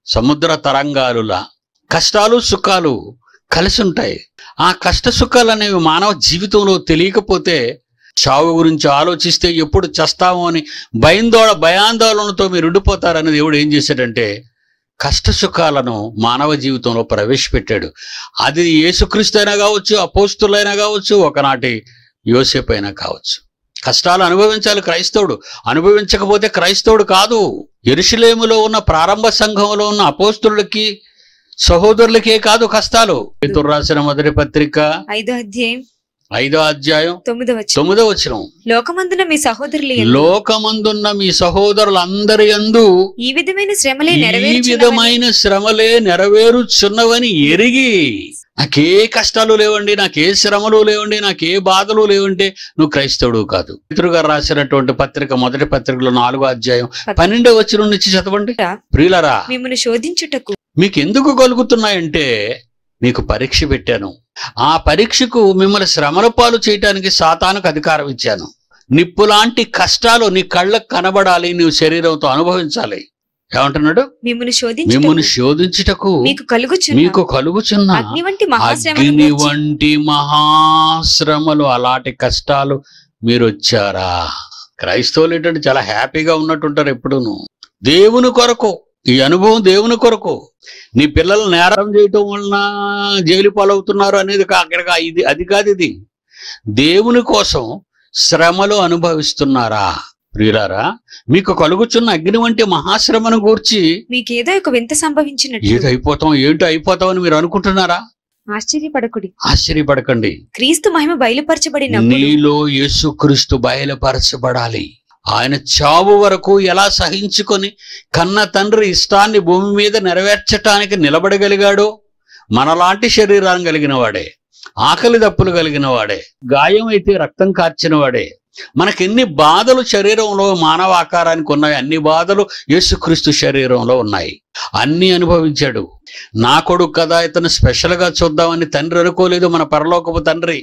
సముద్ర తరంగాలులా కష్టాలు సుఖాలు కలిసి ఉంటాయి. ఆ కష్ట సుఖాలు అనేవి మానవ జీవితంలో తెలియకపోతే చావు గురించి ఆలోచిస్తే ఎప్పుడు చస్తామో అని భయాందోళనతో మీరు ఉండిపోతారని దేవుడు ఏం చేశాడంటే కష్ట సుఖాలను మానవ జీవితంలో ప్రవేశపెట్టాడు. అది యేసుక్రీస్తు అయినా కావచ్చు, అపోస్తులైనా కావచ్చు, ఒకనాటి యోసేపు అయినా కావచ్చు. కష్టాలు అనుభవించాలి క్రైస్తవుడు. అనుభవించకపోతే క్రైస్తవుడు కాదు. యెరూషలేములో ఉన్న ప్రారంభ సంఘంలో ఉన్న అపోస్తులకి సహోదరులకే కాదు కష్టాలు. పేతురు రాసిన మొదటి పత్రిక 5వ అధ్యాయం 9వ వచనం, లోకమందున మీ సహోదరులందరి యందు ఈ విధమైన శ్రమలే నెరవేరుచున్నవని ఎరిగి, నాకే కష్టాలు లేవండి, నాకే శ్రమలు లేవండి, నాకే బాధలు లేవంటే నువ్వు క్రైస్తవుడు కాదు. పేతురు గారు రాసినటువంటి పత్రిక మొదటి పత్రికలో 4వ అధ్యాయం 12వ వచనం నుంచి చదవండి. ప్రియులారా, మిమ్మును శోధించుటకు మీకు ఎందుకు కలుగుతున్నాయంటే మీకు పరీక్ష పెట్టాను. ఆ పరీక్షకు మిమ్మల్ని శ్రమల పాలు చేయటానికి సాతానుకు అధికారం ఇచ్చాను. నిప్పులాంటి కష్టాలు నీ కళ్ళకు కనబడాలి, నీవు శరీరంతో అనుభవించాలి. ఏమంటున్నాడు? మిమ్మును శోధించుటకు మీకు కలుగుచున్న అగ్ని వంటి మహాశ్రమలు, అలాంటి కష్టాలు మీరు వచ్చారా? క్రైస్తవులు ఏంటంటే చాలా హ్యాపీగా ఉన్నట్టుంటారు ఎప్పుడూను. దేవుని కొరకు ఈ అనుభవం, దేవుని కొరకు. నీ పిల్లలు నేరం చేయటం వలన జైలు పాలవుతున్నారు అనేది అది కాదు. ఇది దేవుని కోసం శ్రమలు అనుభవిస్తున్నారా? ప్రియులారా, మీకు కలుగుచున్న అగ్ని వంటి మహాశ్రమను గూర్చి మీకేదో ఒక వింత సంభవించినట్టు ఏంటో అయిపోతాం అని మీరు అనుకుంటున్నారా? ఆశ్చర్యపడకండి. క్రీస్తు మహిమ బయలుపరచబడినప్పుడు నీలో యేసుక్రీస్తు బయలుపరచబడాలి. ఆయన చావు వరకు ఎలా సహించుకొని కన్న తండ్రి ఇష్టాన్ని భూమి మీద నెరవేర్చటానికి నిలబడగలిగాడో, మనలాంటి శరీరాన్ని కలిగిన వాడే, ఆకలి దప్పులు కలిగిన వాడే, గాయం అయితే రక్తం కార్చిన వాడే, మనకెన్ని బాధలు శరీరంలో మానవ ఆకారానికి ఉన్నాయి, అన్ని బాధలు యేసుక్రీస్తు శరీరంలో ఉన్నాయి. అన్ని అనుభవించాడు. నా కొడుకు కదా, ఇతను స్పెషల్గా చూద్దామని తండ్రి అనుకోలేదు. మన పరలోకపు తండ్రి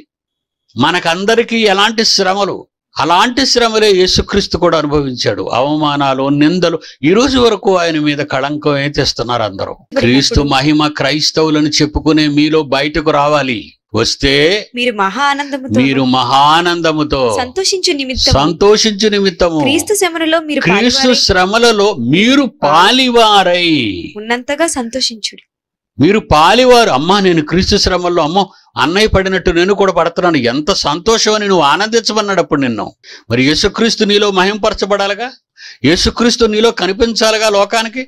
మనకందరికీ ఎలాంటి శ్రమలు, అలాంటి శ్రమలే యేసుక్రీస్తు కూడా అనుభవించాడు. అవమానాలు, నిందలు, ఈ రోజు వరకు ఆయన మీద కళంకమే తెస్తున్నారు అందరూ. క్రీస్తు మహిమ క్రైస్తవులను చెప్పుకునే మీలో బయటకు రావాలి. వస్తే మీరు మహానందముతో సంతోషించు నిమిత్తము క్రీస్తు శ్రమలలో మీరు పాలివారై ఉన్నంతగా సంతోషించుడి. మీరు పాలివారు. అమ్మా, నేను క్రీస్తు శ్రమల్లో, అమ్మో అన్నయ్య పడినట్టు నేను కూడా పడుతున్నాను, ఎంత సంతోషం అని నువ్వు ఆనందించమన్నాడు అప్పుడు నిన్ను. మరి యేసుక్రీస్తు నీలో మహింపరచబడాలిగా, యేసుక్రీస్తు నీలో కనిపించాలిగా లోకానికి.